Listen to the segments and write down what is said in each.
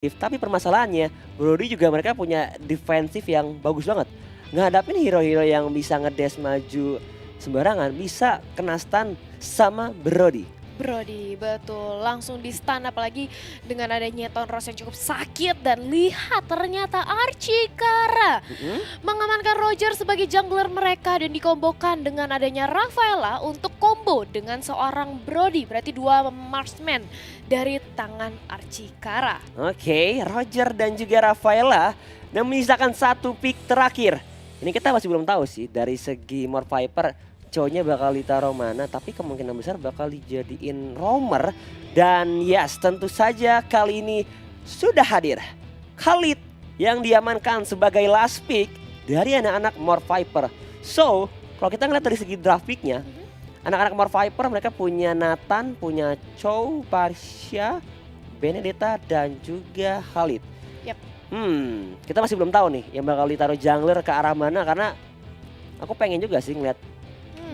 Tapi permasalahannya, Brody juga mereka punya defensif yang bagus banget. Ngadapin hero-hero yang bisa ngedash maju sembarangan, bisa kena stun sama Brody. Brody, betul. Langsung di stun apalagi dengan adanya Tone Rose yang cukup sakit. Dan lihat ternyata Archikara mengamankan Roger sebagai jungler mereka dan dikombokan dengan adanya Rafaela untuk combo dengan seorang Brody. Berarti dua marksman dari tangan Archikara. Oke, Roger dan juga Rafaela dan menyisakan satu pick terakhir. Ini kita masih belum tahu sih dari segi Mor Viper cowoknya bakal ditaruh mana, tapi kemungkinan besar bakal dijadiin roamer. Dan yes, tentu saja kali ini sudah hadir Khalid yang diamankan sebagai last pick dari anak-anak Mor Viper. So, kalau kita ngeliat dari segi draft picknya, anak-anak Mor Viper mereka punya Nathan, punya Chow, Parsha, Benedetta, dan juga Khalid. Yap. Kita masih belum tahu nih yang bakal ditaruh jungler ke arah mana, karena aku pengen juga sih ngeliat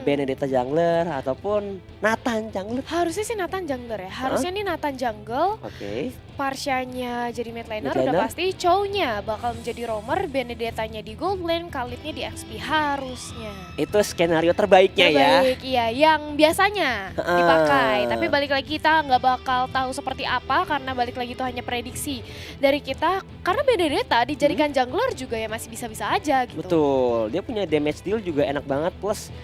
Benedetta jungler ataupun Nathan jungler. Harusnya sih Nathan jungler ya. Harusnya nih Nathan jungle. Oke. Parsyanya jadi mid laner udah pasti. Chow-nya bakal menjadi roamer, Benedettanya di gold lane, Khalidnya di XP harusnya. Itu skenario terbaiknya ya. Terbaik, iya, yang biasanya dipakai. Tapi balik lagi kita nggak bakal tahu seperti apa karena balik lagi itu hanya prediksi dari kita. Karena Benedetta dijadikan jungler juga ya masih bisa-bisa aja gitu. Betul, dia punya damage deal juga enak banget, plus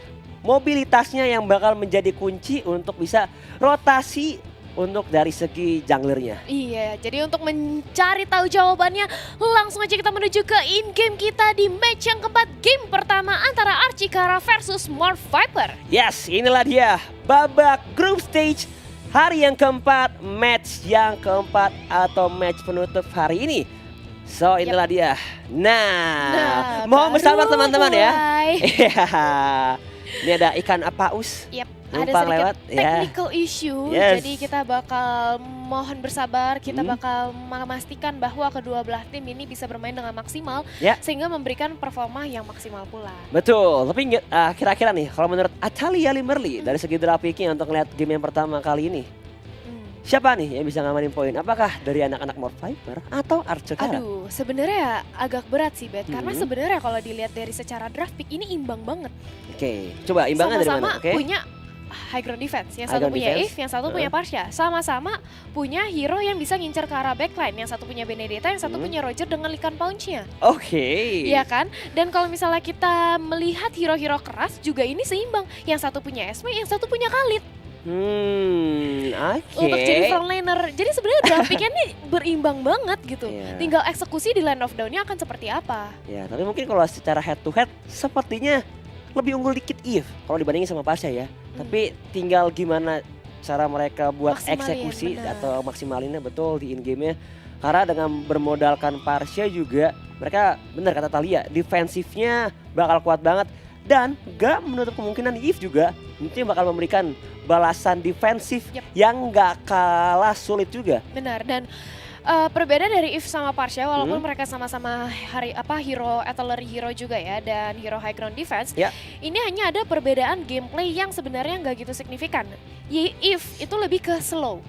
mobilitasnya yang bakal menjadi kunci untuk bisa rotasi untuk dari segi junglernya. Iya, jadi untuk mencari tahu jawabannya langsung aja kita menuju ke in-game kita di match yang keempat, game pertama antara Archikara versus Mor Viper. Yes, inilah dia babak group stage hari yang keempat, match yang keempat atau match penutup hari ini. So inilah dia. Nah, mohon bersabar teman-teman ya. Iya. Ini ada ikan apaus. Ada sedikit technical issue, Yes. jadi kita bakal mohon bersabar, kita bakal memastikan bahwa kedua belah tim ini bisa bermain dengan maksimal, sehingga memberikan performa yang maksimal pula. Betul, tapi kira-kira nih kalau menurut Atalia Limmerly dari segi draft picking untuk ngeliat game yang pertama kali ini, siapa nih yang bisa ngamanin poin? Apakah dari anak-anak Mor Viper atau Archikara? Aduh, sebenarnya agak berat sih, Bet. Karena sebenarnya kalau dilihat dari secara draft pick ini imbang banget. Oke, coba imbangnya dari mana? Sama-sama punya high ground defense. Yang satu punya Eve, yang satu punya Parsha. Sama-sama punya hero yang bisa ngincer ke arah backline. Yang satu punya Benedetta, yang satu punya Roger dengan Lycan Punch-nya. Oke. Iya kan? Dan kalau misalnya kita melihat hero-hero keras juga ini seimbang. Yang satu punya Esme, yang satu punya Khalid. Oke. Untuk jadi frontliner. Jadi sebenarnya draft pick-nya nih berimbang banget gitu. Tinggal eksekusi di Land of Dawn-nya akan seperti apa. Ya, tapi mungkin kalau secara head to head sepertinya lebih unggul dikit Eve kalau dibandingin sama Parsha ya. Tapi tinggal gimana cara mereka buat eksekusi atau maksimalinnya betul di in-game-nya. Karena dengan bermodalkan Parsha juga mereka benar kata Talia, defensifnya bakal kuat banget. Dan gak menutup kemungkinan Eve juga mungkin bakal memberikan balasan defensif yang gak kalah sulit juga. Benar, dan perbedaan dari Eve sama Parsha walaupun mereka sama-sama hero artillery hero juga ya dan hero high ground defense, ini hanya ada perbedaan gameplay yang sebenarnya nggak gitu signifikan. Eve itu lebih ke slow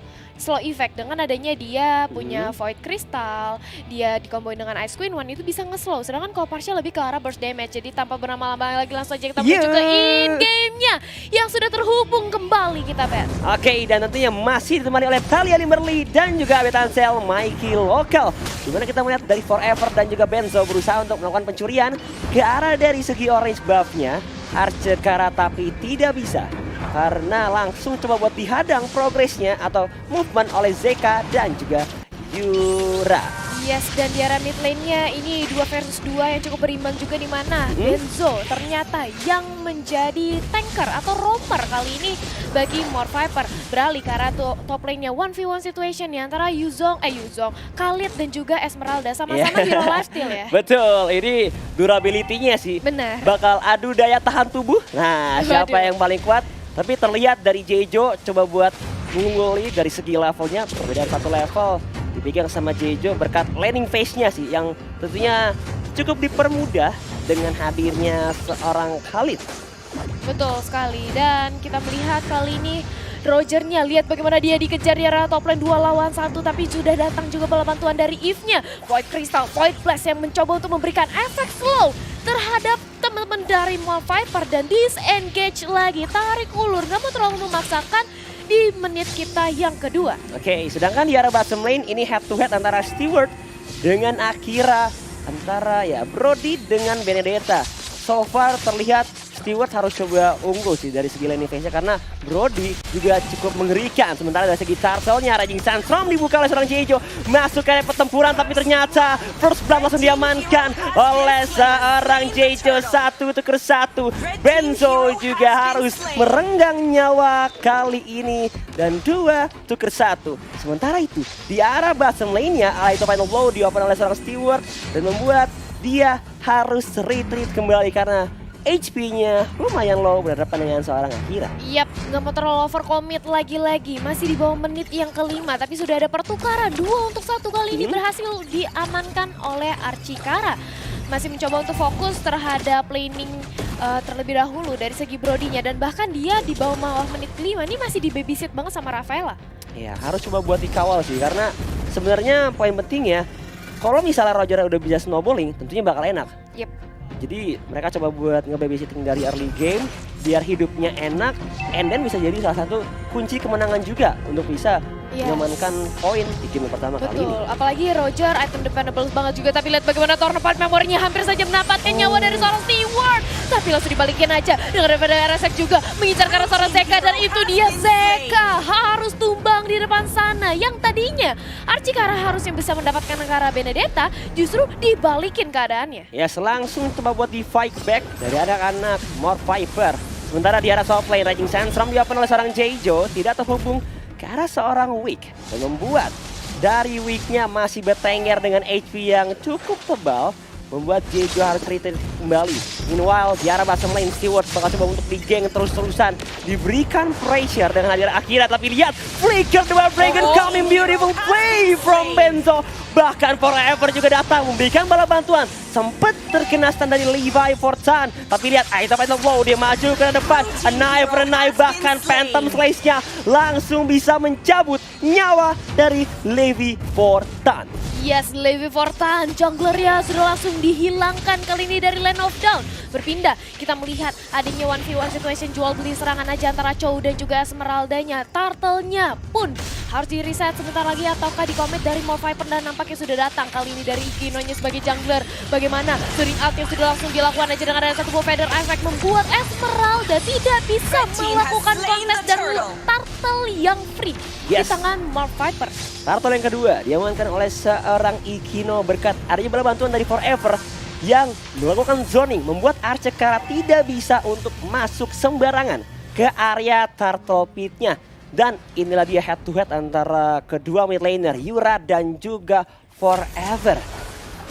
effect dengan adanya dia punya Void Crystal, dia dikomboin dengan Ice Queen One itu bisa nge-slow. Sedangkan kalau Parsha lebih ke arah burst damage. Jadi tanpa berlama-lama lagi langsung aja kita menuju ke in-game-nya yang sudah terhubung kembali kita, Bet. Oke, dan tentunya masih ditemani oleh Talia Limmerly dan juga Betancel Mikey Lokal. Dimana kita melihat dari Forever dan juga Benzo berusaha untuk melakukan pencurian ke arah dari segi orange buff-nya Archikara, tapi tidak bisa. Karena langsung coba buat dihadang progresnya atau movement oleh Zeka dan juga Yura. Yes, dan di area mid lane-nya ini 2 versus 2 yang cukup berimbang juga di mana Benzo ternyata yang menjadi tanker atau roamer kali ini bagi Mor Viper. Beralih ke arah top lane-nya 1v1 situation di antara Yuzong, Khalid dan juga Esmeralda sama-sama hero lifesteal ya. Betul, ini durability-nya sih. Benar. Bakal adu daya tahan tubuh. Nah, siapa yang paling kuat? Tapi terlihat dari Jejo coba buat mengungguli dari segi levelnya, perbedaan satu level dipegang sama Jejo berkat laning phase-nya sih yang tentunya cukup dipermudah dengan hadirnya seorang Khalid. Betul sekali, dan kita melihat kali ini Rogernya, lihat bagaimana dia dikejar di area top lane 2 lawan 1, tapi sudah datang juga bala bantuan dari Eve-nya. Void Crystal, Void Blast yang mencoba untuk memberikan efek slow terhadap teman-teman dari Mall Viper dan disengage lagi, tarik ulur, nggak mau terlalu memaksakan di menit kita yang kedua. Oke, sedangkan di arah bottom lane ini head to head antara Stewart dengan Akira, antara ya Brody dengan Benedetta. So far terlihat Stewart harus coba unggul sih dari segi lane defense-nya karena Brody juga cukup mengerikan. Sementara dari segi turtle-nya Raging Sandstorm dibuka oleh seorang Jejo. Masuk ke area pertempuran tapi ternyata first blood langsung diamankan oleh seorang Jejo. 1-1. Benzo juga harus merenggang nyawa kali ini. Dan 2-1. Sementara itu di arah bottom lane-nya Aito Final Blow diopen oleh seorang Stewart dan membuat dia harus retreat kembali karena HP-nya lumayan low berhadapan dengan seorang Akira. Yap, nggak mau terlalu overcommit lagi-lagi. Masih di bawah menit yang kelima, tapi sudah ada pertukaran 2-1 kali ini berhasil diamankan oleh Archikara. Masih mencoba untuk fokus terhadap laning terlebih dahulu dari segi Brody-nya. Dan bahkan dia di bawah menit kelima ini masih di babysit banget sama Rafaela. Ya harus coba buat dikawal sih karena sebenarnya poin penting ya. Kalau misalnya Roger udah bisa snowballing tentunya bakal enak. Yep. Jadi mereka coba buat nge-babysitting dari early game biar hidupnya enak and then bisa jadi salah satu kunci kemenangan juga untuk bisa mengamankan poin di game pertama kali ini. Betul, apalagi Roger item dependable banget juga, tapi lihat bagaimana Tornapart memorinya hampir saja mendapatkan nyawa dari seorang Stewart. Tapi langsung dibalikin aja dengan Resek juga mengincar ke arah seorang Zeka dan itu dia Zeka harus tumbang di depan sana. Yang tadinya Archikara harusnya bisa mendapatkan ke arah Benedetta, justru dibalikin keadaannya. Ya langsung coba buat di fight back dari anak-anak More Viper. Sementara di arah soft lane Raging Sandstorm diopen oleh seorang Jejo tidak terhubung ke arah seorang Wick dan membuat dari Wick-nya masih bertengger dengan HP yang cukup tebal membuat Jejo harus retreat kembali. Meanwhile di arah bottom lane Stewart bakal coba untuk digeng terus-terusan, diberikan pressure dengan hadir Akira, tapi lihat flicker the Dragon coming, beautiful play from Benzo. Bahkan Forever juga datang memberikan bala bantuan. Sempat terkena stun dari Levi Fortan. Tapi lihat Aito Final Blow, dia maju ke depan. A knife for a knife, bahkan Phantom Slice-nya langsung bisa mencabut nyawa dari Levi Fortan. Yes, Levi Fortan, junglernya sudah langsung dihilangkan kali ini dari Lane of Dawn. Berpindah, kita melihat adanya 1v1 situation jual beli serangan aja antara Chow dan juga Esmeralda-nya. Turtle-nya pun harus di reset sebentar lagi ataukah di commit dari More Viper dan nampaknya sudah datang kali ini dari Ikinonya sebagai jungler. Bagaimana Turing out yang sudah langsung dilakukan aja dengan ada satu buah feather effect membuat Esmeralda tidak bisa melakukan kontes dan Turtle yang free di tangan More Viper. Turtle yang kedua diamankan oleh seorang Ikino berkat adanya bala bantuan dari Forever yang melakukan zoning membuat Archikara tidak bisa untuk masuk sembarangan ke area Turtle Pit-nya. Dan inilah dia head to head antara kedua mid laner Yura dan juga Forever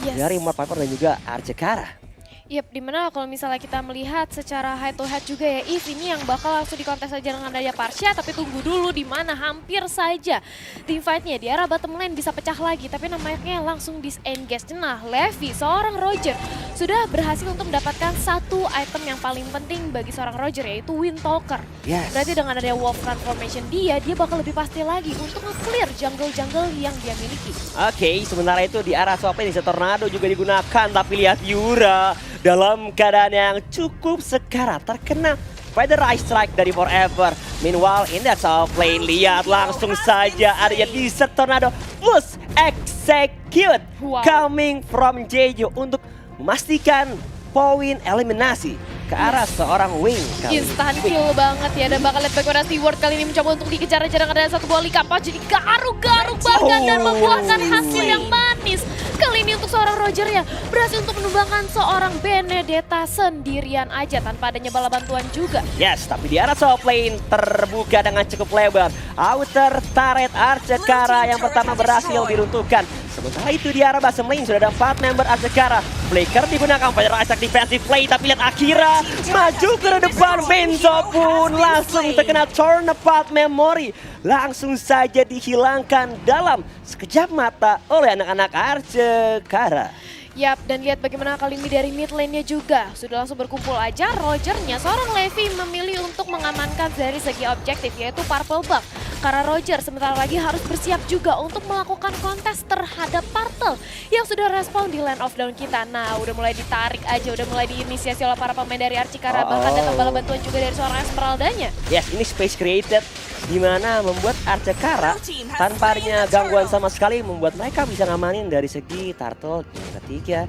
dari More Viper dan juga Archikara. Yap, dimana kalau misalnya kita melihat secara head to head juga ya, Eve ini yang bakal langsung dikontes saja dengan Daya Parsia, tapi tunggu dulu di mana hampir saja team fight-nya di arah bottom lane bisa pecah lagi, tapi nampaknya langsung disengage. Nah, Levi, seorang Roger, sudah berhasil untuk mendapatkan satu item yang paling penting bagi seorang Roger, yaitu Windtalker. Berarti dengan adanya Wolf Transformation dia bakal lebih pasti lagi untuk nge-clear jungle-jungle yang dia miliki. Oke, sementara itu di arah swap ini Tornado juga digunakan, tapi lihat Yura dalam keadaan yang cukup sekarat terkena Feather Ice Strike dari Forever. Meanwhile in that soft lane, lihat langsung saja adanya Desert Tornado plus execute coming from Jejo untuk memastikan poin eliminasi ke arah seorang Wing. Instant kill banget ya, dan bakal lihat bagaimana Stewart kali ini mencoba untuk dikejar-kejar dengan ada satu bola kapal jadi garuk-garuk bahkan dan membuahkan hasil yang manis. Kali ini untuk seorang Roger ya berhasil untuk menumbangkan seorang Benedetta sendirian aja tanpa adanya bala bantuan juga. Yes, tapi di arah top lane terbuka dengan cukup lebar. Outer turret Archikara yang pertama berhasil diruntuhkan. Sementara itu di arah bottom lane sudah ada 4 member Archikara. Flicker digunakan pada Isaac defensive play, tapi lihat Akira maju ke depan. Benzo pun langsung terkena Tornapart Memory. Langsung saja dihilangkan dalam sekejap mata oleh anak-anak Archikara. Yap, dan lihat bagaimana kali ini dari mid lane-nya juga. Sudah langsung berkumpul aja, Rogernya seorang Levi memilih untuk mengamankan dari segi objektif, yaitu purple buff. Karena Roger sebentar lagi harus bersiap juga untuk melakukan kontes terhadap Turtle yang sudah respon di Land of Dawn kita. Nah, udah mulai ditarik aja, udah mulai diinisiasi oleh para pemain dari Archikara. Bahkan datang bala bantuan juga dari seorang Esmeraldanya. Yes, ini space created di mana membuat Archikara tanpa adanya gangguan sama sekali membuat mereka bisa ngamanin dari segi Turtle yang ketiga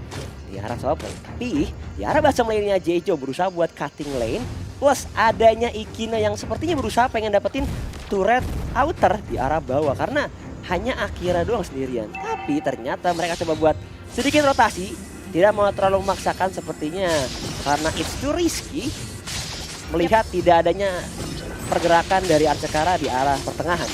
di arah top lane. Tapi di arah bottom lane-nya Jejo berusaha buat cutting lane. Plus adanya Ikina yang sepertinya berusaha pengen dapetin turret outer di arah bawah karena hanya Akira doang sendirian. Tapi ternyata mereka coba buat sedikit rotasi, tidak mau terlalu memaksakan sepertinya karena it's too risky melihat tidak adanya pergerakan dari Archikara di arah pertengahan.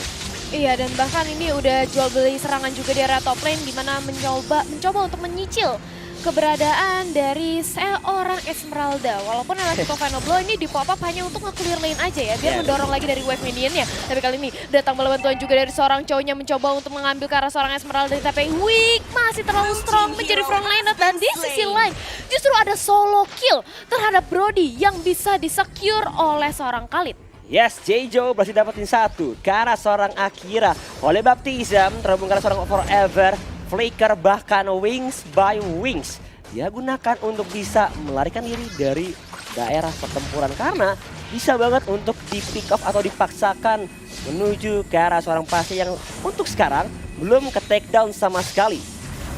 Iya, dan bahkan ini udah jual beli serangan juga di area top lane di mana mencoba untuk menyicil keberadaan dari seorang Esmeralda. Walaupun Electrical Final Blow ini di pop up hanya untuk nge-clear lane aja ya, biar mendorong lagi dari wave minionnya. Tapi kali ini datang bala bantuan juga dari seorang cowoknya mencoba untuk mengambil ke arah seorang Esmeralda, tapi weak, masih terlalu strong menjadi front liner. Dan di sisi lain justru ada solo kill terhadap Brody yang bisa disecure oleh seorang Khalid. Yes, Jejo berhasil dapetin satu ke arah seorang Akira oleh Baptism, terhubung ke arah seorang Forever, Flicker, bahkan Wings by Wings. Dia gunakan untuk bisa melarikan diri dari daerah pertempuran karena bisa banget untuk di pick off atau dipaksakan menuju ke arah seorang pasti yang untuk sekarang belum ke take down sama sekali.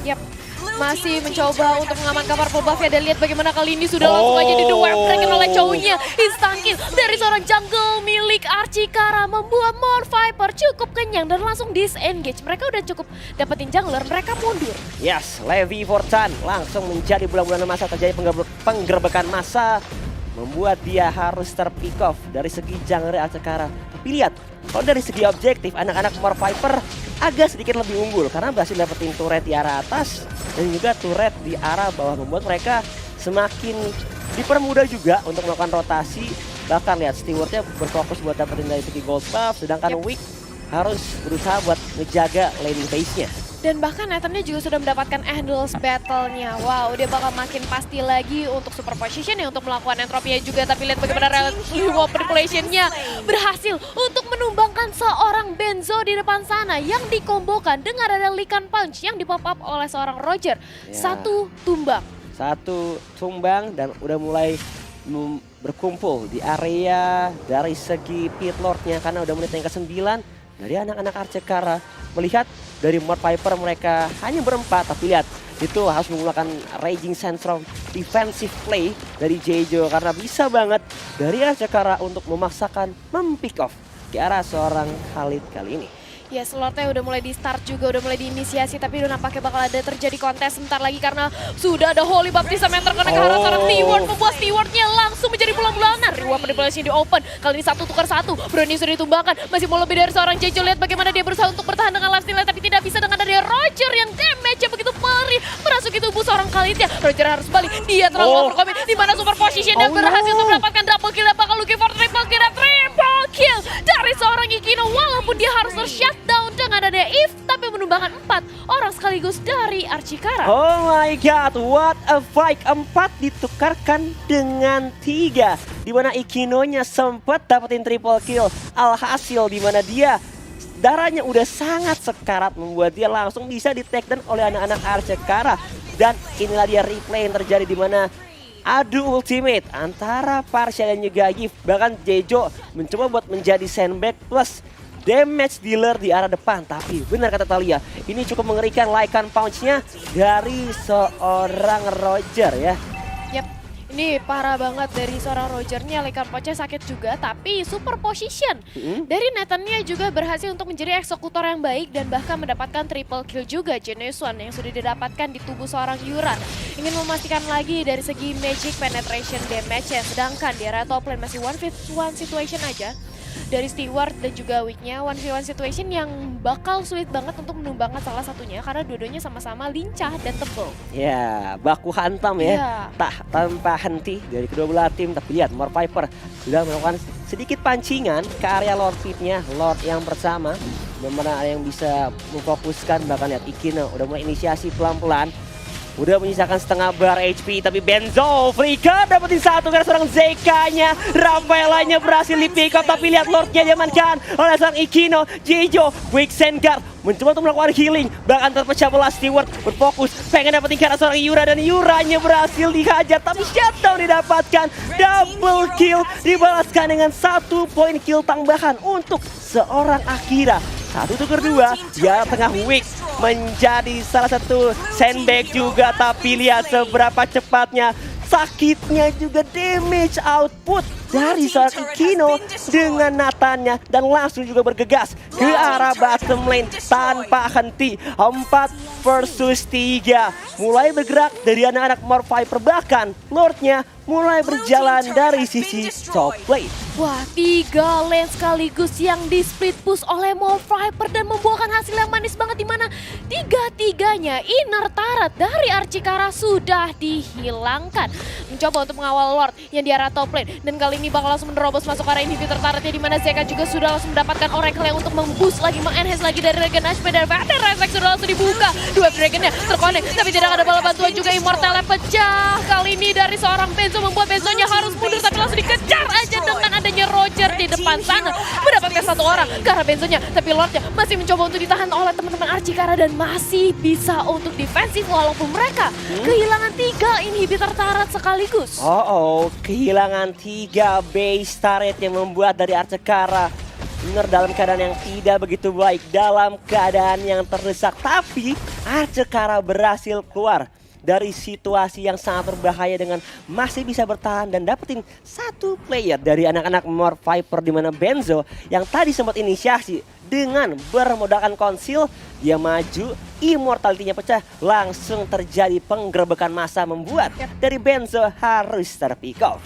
Yap. Masih mencoba untuk mengamankan purple buff ya, dan lihat bagaimana kali ini sudah langsung aja di web breaking oleh cowoknya. Instant kill dari seorang jungle milik Archikara membuat Mount Viper cukup kenyang dan langsung disengage. Mereka udah cukup dapetin jungler, mereka mundur. Yes, Levi Fortan langsung menjadi bulan-bulan masa, terjadi penggerbekan massa membuat dia harus terpick off dari segi jungler Archikara. Tapi lihat, kalau dari segi objektif anak-anak Mount Viper agak sedikit lebih unggul karena berhasil dapetin turret di arah atas dan juga turret di arah bawah, membuat mereka semakin dipermudah juga untuk melakukan rotasi. Bahkan lihat Stewardnya berfokus buat dapetin dari segi gold buff, sedangkan Wick harus berusaha buat ngejaga lane base-nya. Dan bahkan Nathan-nya juga sudah mendapatkan Endless Battle-nya. Wow, dia bakal makin pasti lagi untuk super position ya, untuk melakukan entropinya juga. Tapi lihat bagaimana reward manipulation-nya berhasil untuk menumbangkan seorang Benzo di depan sana yang dikombokan dengan ada Lycan Punch yang dipop up oleh seorang Roger. Satu tumbang dan udah mulai berkumpul di area dari segi pit lord-nya karena udah menit yang ke-9 dari anak-anak Archikara. Melihat dari Mount Viper mereka hanya berempat, tapi lihat itu harus menggunakan Raging Sandstorm defensive play dari Jejo karena bisa banget dari Archikara untuk memaksakan mempick off ke arah seorang Khalid kali ini. Ya, slotnya udah mulai di start juga, udah mulai diinisiasi, tapi udah nampaknya bakal ada terjadi kontes sebentar lagi karena sudah ada Holy Baptism yang terkena ke arah seorang Steward, membuat Stewardnya langsung menjadi pulang-bulanan. Reward manipulation di open, kali ini 1 tukar 1, Brony sudah ditumbangkan, masih mau lebih dari seorang Jejo. Lihat bagaimana dia berusaha untuk bertahan dengan lifesteal, tapi tidak bisa dengan adanya Roger yang damage-nya begitu perih merasuki tubuh seorang Khalidnya. Roger harus balik, dia terlalu overcommit, di mana super position-nya berhasil untuk mendapatkan double kill, bakal looking for triple kill dari seorang Ikino, walaupun dia harus tershutdown dengan ada If, tapi menumbangkan 4 orang sekaligus dari Archikara. Oh my god, what a fight. 4 ditukarkan dengan 3, di mana Ikinonya sempat dapetin triple kill. Alhasil di mana dia darahnya udah sangat sekarat, membuat dia langsung bisa di take down oleh anak-anak Archikara. Dan inilah dia replay yang terjadi di mana adu ultimate antara Parshia dan juga Yif. Bahkan Jejo mencoba buat menjadi sandbag plus damage dealer di arah depan. Tapi benar kata Talia, ini cukup mengerikan Lycan Punch-nya dari seorang Roger ya. Yap, ini parah banget dari seorang Rogernya. Lycan Punch-nya sakit juga, tapi super position dari Nathan-nya juga berhasil untuk menjadi eksekutor yang baik dan bahkan mendapatkan triple kill juga. Genius One yang sudah didapatkan di tubuh seorang Yuran ingin memastikan lagi dari segi magic penetration damage ya, sedangkan di area top lane masih 1v1 situation aja dari Steward dan juga Wick-nya. 1v1 situation yang bakal sulit banget untuk menumbangkan salah satunya karena dua-duanya sama-sama lincah dan tebal. Ya, baku hantam ya. Tak tanpa henti dari kedua belah tim. Tapi lihat Mount Viper sudah melakukan sedikit pancingan ke area Lord Pit-nya, Lord yang bersama. Dimana ada yang bisa memfokuskan, bahkan lihat Ikino udah mulai inisiasi pelan-pelan. udah menyisakan setengah bar HP, tapi Benzo Flicker dapetin satu karena seorang ZK-nya. Rafaelanya berhasil di pick up, tapi lihat Lord-nya diamankan oleh seorang Ikino. Jejo, Quick Sendguard mencoba untuk melakukan healing, bahkan terpecah belah. Stewart berfokus pengen dapetin karena seorang Yura, dan Yuranya berhasil dihajar, tapi shutdown didapatkan. Double kill dibalaskan dengan 1 poin kill tambahan untuk seorang Akira. Satu tuker dua, dia tengah weak menjadi salah satu sandbag juga, tapi lihat seberapa cepatnya, sakitnya juga damage output dari seorang Ikino dengan Nathannya, dan langsung juga bergegas ke arah bottom lane tanpa henti. 4 versus 3 mulai bergerak dari anak-anak Morphiper, bahkan Lordnya mulai berjalan dari sisi top lane. Wah, 3 lane sekaligus yang di split push oleh Morphiper dan membuahkan hasil yang manis banget, di mana tiga-tiganya inner turret dari Archikara sudah dihilangkan. Mencoba untuk mengawal Lord yang di arah top lane, dan kali ini bakal langsung menerobos masuk ke arah inhibitor turretnya, di mana Zeka juga sudah langsung mendapatkan Oracle yang untuk memboost lagi, mengenhance lagi dari Regen HP, dan Vander Reflex sudah langsung dibuka. Dua Dragonnya terkonek, tapi tidak ada bala bantuan juga. Immortalnya pecah kali ini dari seorang Benzo, membuat Benzonya harus mundur, tapi langsung dikejar aja dengan adanya Roger di depan sana, mendapatkan satu orang ke arah Benzonya, tapi Lordnya masih mencoba untuk ditahan oleh teman-teman Archikara dan masih bisa untuk defensif walaupun mereka kehilangan 3 inhibitor turret sekaligus. Kehilangan 3 base turret yang membuat dari Archikara benar dalam keadaan yang tidak begitu baik, dalam keadaan yang terdesak, tapi Archikara berhasil keluar dari situasi yang sangat berbahaya dengan masih bisa bertahan dan dapetin 1 player dari anak-anak Morphiper, di mana Benzo yang tadi sempat inisiasi dengan bermodalkan konsil, dia maju, immortality-nya pecah, langsung terjadi penggerebekan massa membuat dari Benzo harus terpick off.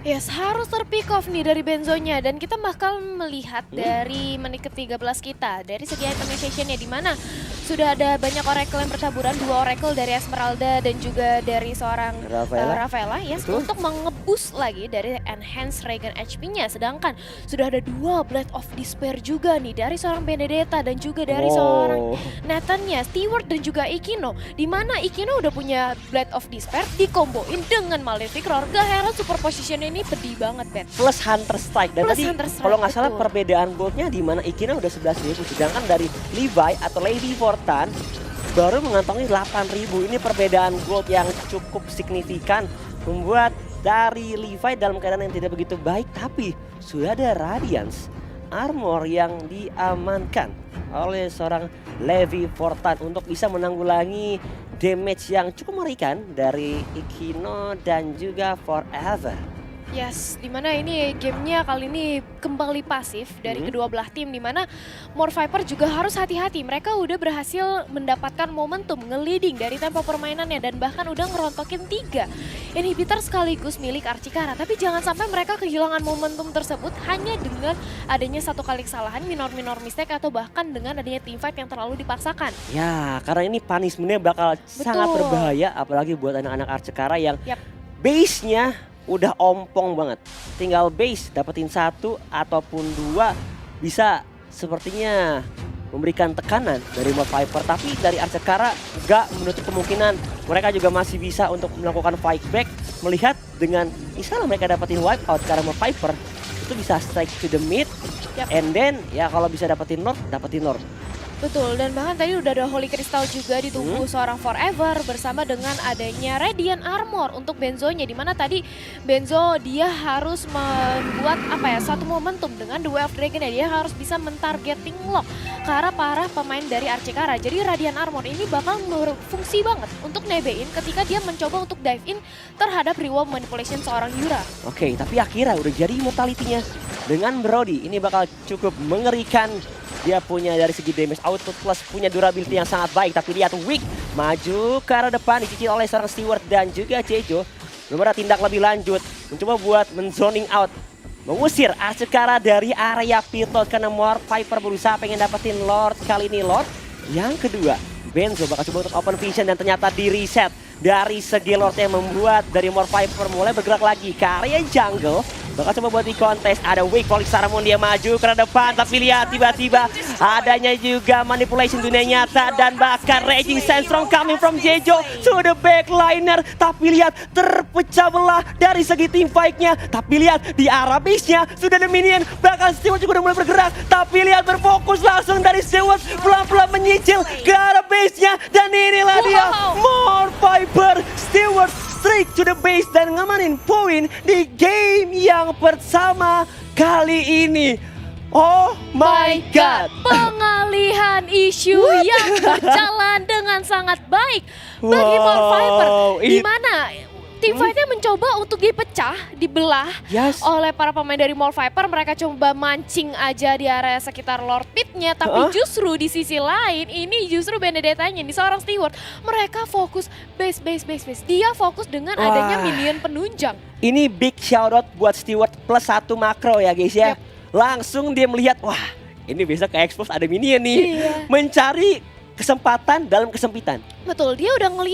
Yes, harus terpick off nih dari Benzonya, dan kita bakal melihat dari menit ke-13 kita dari segi itemization-nya, di mana sudah ada banyak Oracle yang bertaburan, 2 Oracle dari Esmeralda dan juga dari seorang Rafaela, yes, untuk mengeboost lagi dari enhance Regen HP-nya. Sedangkan sudah ada 2 Blade of Despair juga nih dari seorang Benedetta dan juga dari seorang Nathan-nya, Stewart dan juga Ikino, di mana Ikino udah punya Blade of Despair dikomboin dengan Malefic Roar. Gak heran super position ini pedih banget, Bet. Plus Hunter Strike, dan tadi kalau nggak salah perbedaan goldnya di mana Ikino udah 11.000, sedangkan dari Levi atau Lady Fortan baru mengantongi 8.000. Ini perbedaan gold yang cukup signifikan, membuat dari Levi dalam keadaan yang tidak begitu baik, tapi sudah ada Radiance Armor yang diamankan oleh seorang Levi Fortan untuk bisa menanggulangi damage yang cukup mengerikan dari Ikino dan juga Forever. Yes, dimana ini gamenya kali ini kembali pasif dari kedua belah tim, dimana Morphiper juga harus hati-hati. Mereka udah berhasil mendapatkan momentum nge-leading dari tempo permainannya, dan bahkan udah ngerontokin 3 inhibitor sekaligus milik Archikara. Tapi jangan sampai mereka kehilangan momentum tersebut hanya dengan adanya 1 kali kesalahan, minor-minor mistake, atau bahkan dengan adanya teamfight yang terlalu dipaksakan. Ya, karena ini punishment-nya bakal sangat berbahaya, apalagi buat anak-anak Archikara yang base-nya udah ompong banget. Tinggal base dapetin 1 ataupun 2 bisa sepertinya memberikan tekanan dari Morphiper, tapi dari Archikara gak menutup kemungkinan mereka juga masih bisa untuk melakukan fight back, melihat dengan misalnya mereka dapetin wipe out karena Morphiper itu bisa strike to the mid, and then ya kalau bisa dapetin Lord. Betul, dan bahkan tadi udah ada Holy Crystal juga di tubuh seorang Forever bersama dengan adanya Radiant Armor untuk Benzonya, dimana tadi Benzo dia harus membuat satu momentum dengan Duel of Dragon, dia harus bisa mentargeting lock ke arah para pemain dari Archikara. Jadi Radiant Armor ini bakal berfungsi banget untuk nebein ketika dia mencoba untuk dive in terhadap reward manipulation seorang Yura. Oke, tapi Akira udah jadi immortality-nya dengan Brody, ini bakal cukup mengerikan. Dia punya dari segi damage output plus punya durability yang sangat baik, tapi lihat Wick maju ke arah depan dicicil oleh seorang Stewart dan juga Jejo. Belum ada tindak lebih lanjut, mencoba buat men-zoning out, mengusir Archikara dari area pivot karena Morphiper berusaha pengen dapetin Lord. Kali ini Lord yang kedua, Benzo bakal coba untuk open vision dan ternyata di reset dari segi Lord yang membuat dari Morphiper mulai bergerak lagi ke area jungle. bakal coba buat di kontes. Ada weak Felix Saramon, dia maju ke depan, tapi lihat tiba-tiba adanya juga manipulation dunia nyata dan bahkan Raging Sandstorm coming from Jejo to the backliner. Tapi lihat terpecah belah dari segi team fight-nya. Tapi lihat di arah base-nya sudah ada minion, bahkan Stewart juga udah mulai bergerak. Tapi lihat berfokus langsung dari Stewart, pelan-pelan menyicil ke arah base-nya. Dan inilah dia More Viper. Stewart straight to the base dan ngamanin poin di game yang pertama kali ini. Oh my god. Pengalihan isu yang berjalan dengan sangat baik bagi More Viper. Di mana tim fightnya mencoba untuk dipecah, dibelah oleh para pemain dari More Viper. Mereka coba mancing aja di area sekitar Lord Pit-nya. Tapi justru di sisi lain, ini justru Benedetta-nya, ini seorang Stewart. Mereka fokus base. Dia fokus dengan adanya minion penunjang. Ini big shoutout buat Stewart plus 1 makro ya guys ya. Langsung dia melihat, wah ini bisa ke expose ada minion nih. Mencari kesempatan dalam kesempitan. Betul, dia udah ngelihat